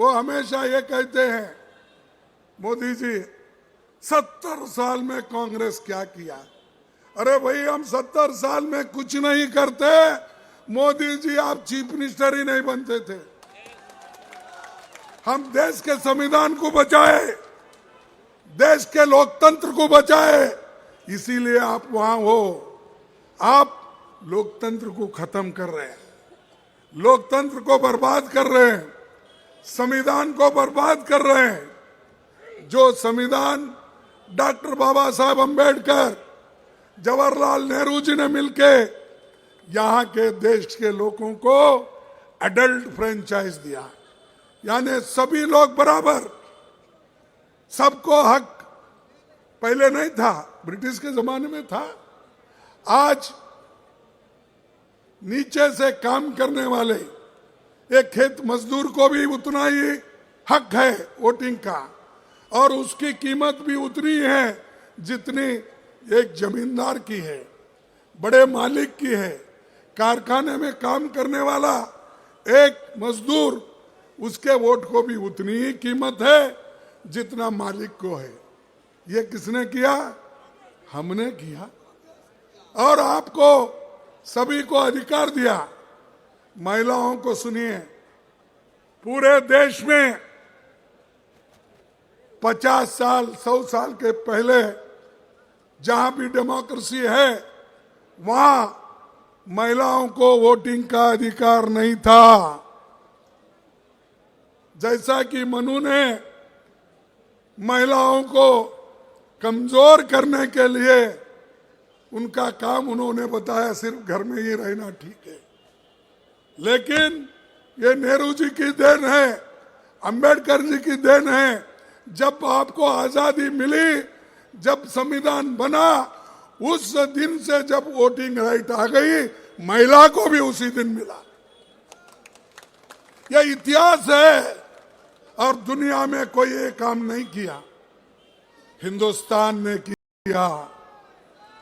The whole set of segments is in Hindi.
वो हमेशा ये कहते हैं, मोदी जी 70 साल में कांग्रेस क्या किया। अरे भाई, हम 70 साल में कुछ नहीं करते, मोदी जी आप चीफ मिनिस्टर ही नहीं बनते थे। हम देश के संविधान को बचाए, देश के लोकतंत्र को बचाए, इसीलिए आप वहां हो। आप लोकतंत्र को खत्म कर रहे हैं, लोकतंत्र को बर्बाद कर रहे हैं, संविधान को बर्बाद कर रहे हैं। जो संविधान डॉक्टर बाबा साहब अम्बेडकर, जवाहरलाल नेहरू जी ने मिलके यहाँ के देश के लोगों को एडल्ट फ्रेंचाइज दिया, यानी सभी लोग बराबर, सबको हक। पहले नहीं था, ब्रिटिश के जमाने में था। आज नीचे से काम करने वाले एक खेत मजदूर को भी उतना ही हक है वोटिंग का, और उसकी कीमत भी उतनी है जितनी एक जमींदार की है, बड़े मालिक की है। कारखाने में काम करने वाला एक मजदूर, उसके वोट को भी उतनी ही कीमत है जितना मालिक को है। ये किसने किया? हमने किया। और आपको सभी को अधिकार दिया। महिलाओं को सुनिए, पूरे देश में 50 साल 100 साल के पहले जहां भी डेमोक्रेसी है, वहां महिलाओं को वोटिंग का अधिकार नहीं था। जैसा कि मनु ने महिलाओं को कमजोर करने के लिए उनका काम उन्होंने बताया सिर्फ घर में ही रहना ठीक है, लेकिन ये नेहरू जी की देन है, अंबेडकर जी की देन है। जब आपको आजादी मिली, जब संविधान बना, उस दिन से जब वोटिंग राइट आ गई, महिला को भी उसी दिन मिला। यह इतिहास है, और दुनिया में कोई ये काम नहीं किया, हिंदुस्तान ने किया।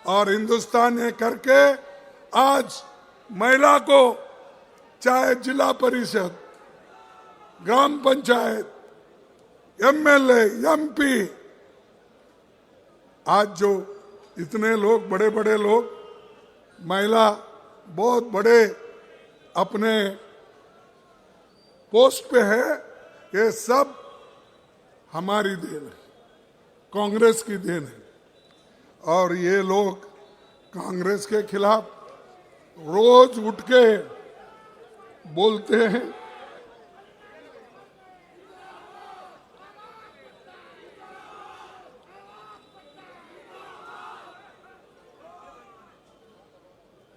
और हिंदुस्तान ने करके आज महिला को चाहे जिला परिषद, ग्राम पंचायत, एमएलए, एमपी, आज जो इतने लोग, बड़े बड़े लोग, महिला बहुत बड़े अपने पोस्ट पे है, ये सब हमारी देन है, कांग्रेस की देन है। और ये लोग कांग्रेस के खिलाफ रोज उठ के बोलते हैं।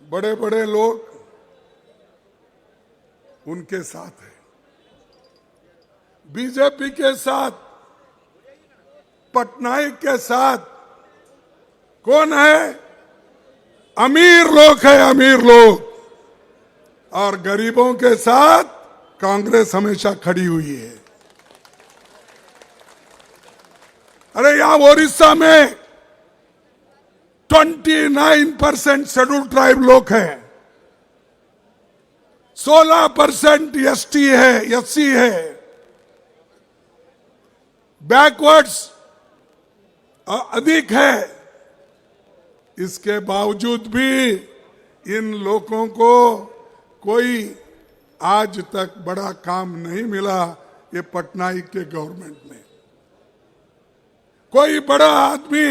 बड़े बड़े लोग उनके साथ हैं, बीजेपी के साथ, पटनायक के साथ। कौन है? अमीर लोग है, अमीर लोग। और गरीबों के साथ कांग्रेस हमेशा खड़ी हुई है। अरे यहां ओडिशा में 29% शेड्यूल ट्राइब लोग हैं, 16% एसटी है, एससी है, बैकवर्ड्स अधिक है। इसके बावजूद भी इन लोगों को कोई आज तक बड़ा काम नहीं मिला। ये पटनायक के गवर्नमेंट में कोई बड़ा आदमी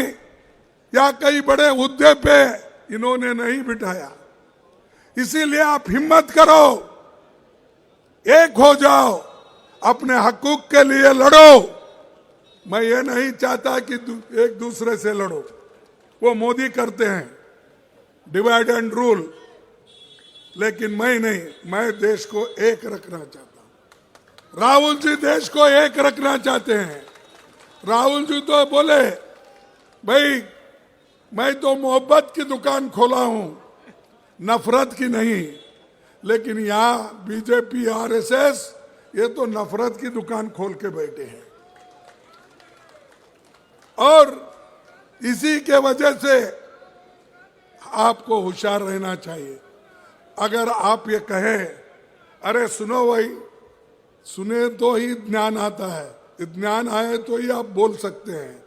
या कई बड़े हुद्दे पे इन्होंने नहीं बिठाया। इसीलिए आप हिम्मत करो, एक हो जाओ, अपने हकूक के लिए लड़ो। मैं ये नहीं चाहता कि एक दूसरे से लड़ो, वो मोदी करते हैं, डिवाइड एंड रूल, लेकिन मैं नहीं। मैं देश को एक रखना चाहता हूं। राहुल जी देश को एक रखना चाहते हैं। राहुल जी तो बोले, भाई मैं तो मोहब्बत की दुकान खोला हूं, नफरत की नहीं। लेकिन यहां बीजेपी, आरएसएस, ये तो नफरत की दुकान खोल के बैठे हैं। और इसी के वजह से आपको होशियार रहना चाहिए। अगर आप ये कहें, अरे सुनो भाई, सुने तो ही ज्ञान आता है, ज्ञान आए तो ही आप बोल सकते हैं।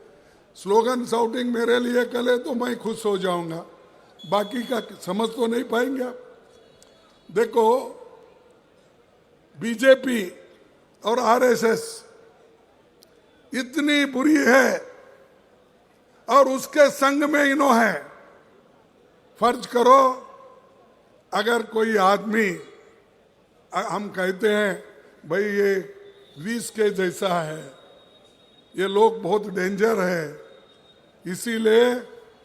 स्लोगन शाउटिंग मेरे लिए कले तो मैं खुश हो जाऊंगा, बाकी का समझ तो नहीं पाएंगे आप। देखो, बीजेपी और आरएसएस इतनी बुरी है और उसके संग में इन्हों है। फर्ज करो अगर कोई आदमी, हम कहते हैं भाई ये विष के जैसा है, ये लोग बहुत डेंजर है, इसीलिए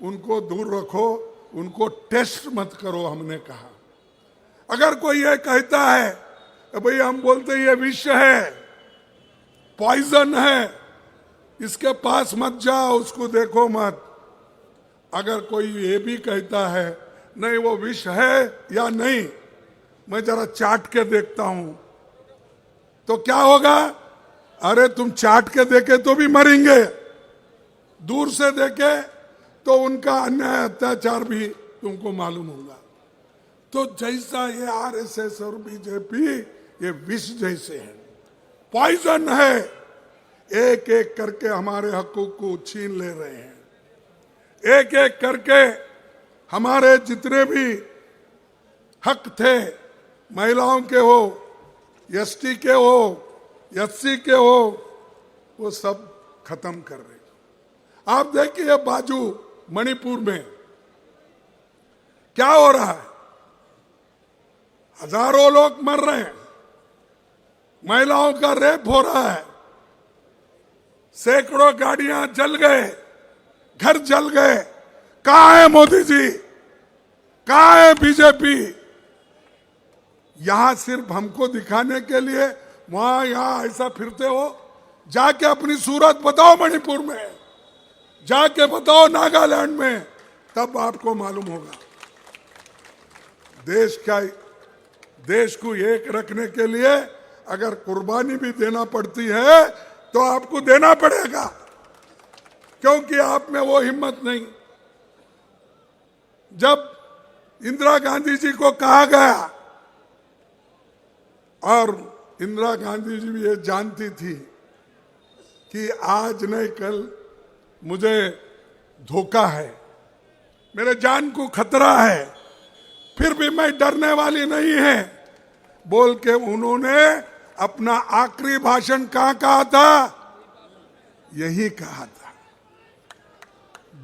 उनको दूर रखो, उनको टेस्ट मत करो, हमने कहा। अगर कोई ये कहता है भाई हम बोलते ये विष है, पॉइजन है, इसके पास मत जाओ, उसको देखो मत। अगर कोई ये भी कहता है नहीं वो विष है या नहीं, मैं जरा चाट के देखता हूं, तो क्या होगा? अरे तुम चाट के देखे तो भी मरेंगे, दूर से देखे तो उनका अन्याय अत्याचार भी तुमको मालूम होगा। तो जैसा ये आरएसएस और बीजेपी ये विष जैसे हैं, पॉइजन है, एक एक करके हमारे हकों को छीन ले रहे हैं। एक एक करके हमारे जितने भी हक थे, महिलाओं के हो, एसटी के हो, एससी के हो, वो सब खत्म कर रहे। आप देखिए बाजू मणिपुर में क्या हो रहा है, हजारों लोग मर रहे हैं, महिलाओं का रेप हो रहा है, सैकड़ों गाड़ियां जल गए, घर जल गए। कहां है मोदी जी, कहां है बीजेपी? यहां सिर्फ हमको दिखाने के लिए वहां यहां ऐसा फिरते हो। जाके अपनी सूरत बताओ मणिपुर में, जाके बताओ नागालैंड में, तब आपको मालूम होगा। देश को एक रखने के लिए अगर कुर्बानी भी देना पड़ती है तो आपको देना पड़ेगा, क्योंकि आप में वो हिम्मत नहीं। जब इंदिरा गांधी जी को कहा गया, और इंदिरा गांधी जी भी ये जानती थी कि आज नहीं कल मुझे धोखा है, मेरे जान को खतरा है, फिर भी मैं डरने वाली नहीं है, बोल के उन्होंने अपना आखिरी भाषण कहाँ कहा था? यही कहा था।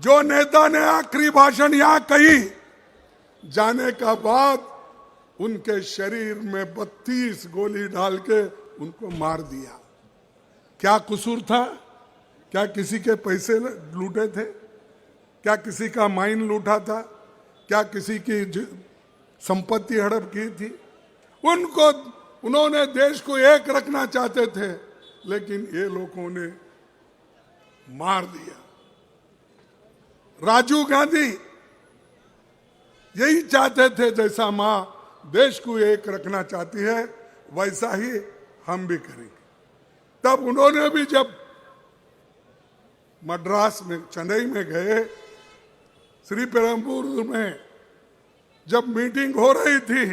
जो नेता ने आखिरी भाषण यहां कही, जाने का बाद उनके शरीर में 32 गोली डाल के उनको मार दिया। क्या कसूर था? क्या किसी के पैसे लूटे थे? क्या किसी का माइन लूटा था? क्या किसी की संपत्ति हड़प की थी? उन्होंने देश को एक रखना चाहते थे, लेकिन ये लोगों ने मार दिया। राजीव गांधी यही चाहते थे, जैसा मां देश को एक रखना चाहती है वैसा ही हम भी करेंगे। तब उन्होंने भी जब मद्रास में, चेन्नई में गए, श्रीपेरुम्बदूर में जब मीटिंग हो रही थी,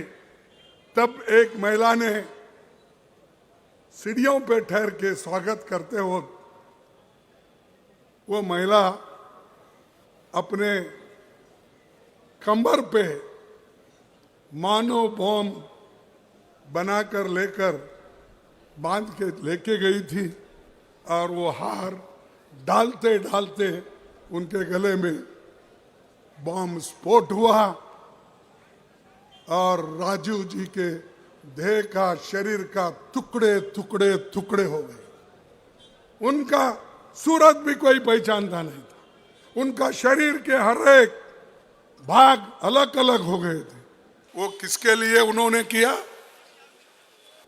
तब एक महिला ने सीढ़ियों पे ठहर के स्वागत करते हो, वो महिला अपने कंबर पे मानो बम बनाकर लेकर बांध के लेके गई थी, और वो हार डालते डालते उनके गले में बम स्फोट हुआ और राजीव जी के देह का, शरीर का टुकड़े टुकड़े टुकड़े हो गए। उनका सूरत भी कोई पहचानता नहीं था, उनका शरीर के हर एक भाग अलग अलग हो गए थे। वो किसके लिए उन्होंने किया?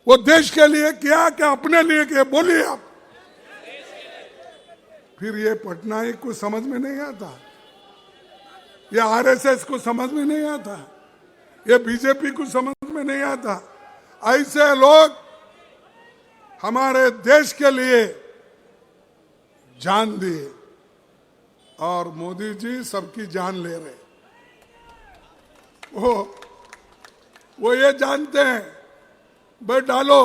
वो देश के लिए किया कि अपने लिए किया? बोलिए आप। फिर ये पटनायक को समझ में नहीं आता, ये आरएसएस को समझ में नहीं आता, ये बीजेपी को समझ में नहीं आता। ऐसे लोग हमारे देश के लिए जान दिए, और मोदी जी सबकी जान ले रहे। वो ये जानते हैं, भाई डालो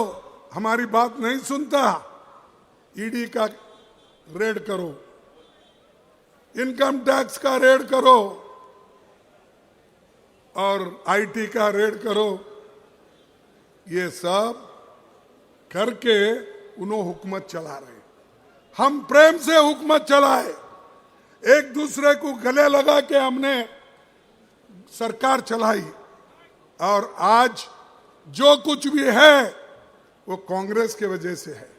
हमारी बात नहीं सुनता, ईडी का रेड करो, इनकम टैक्स का रेड करो और आईटी का रेड करो। ये सब करके उन्होंने हुकूमत चला रहे। हम प्रेम से हुकूमत चलाए, एक दूसरे को गले लगा के हमने सरकार चलाई, और आज जो कुछ भी है वो कांग्रेस के वजह से है।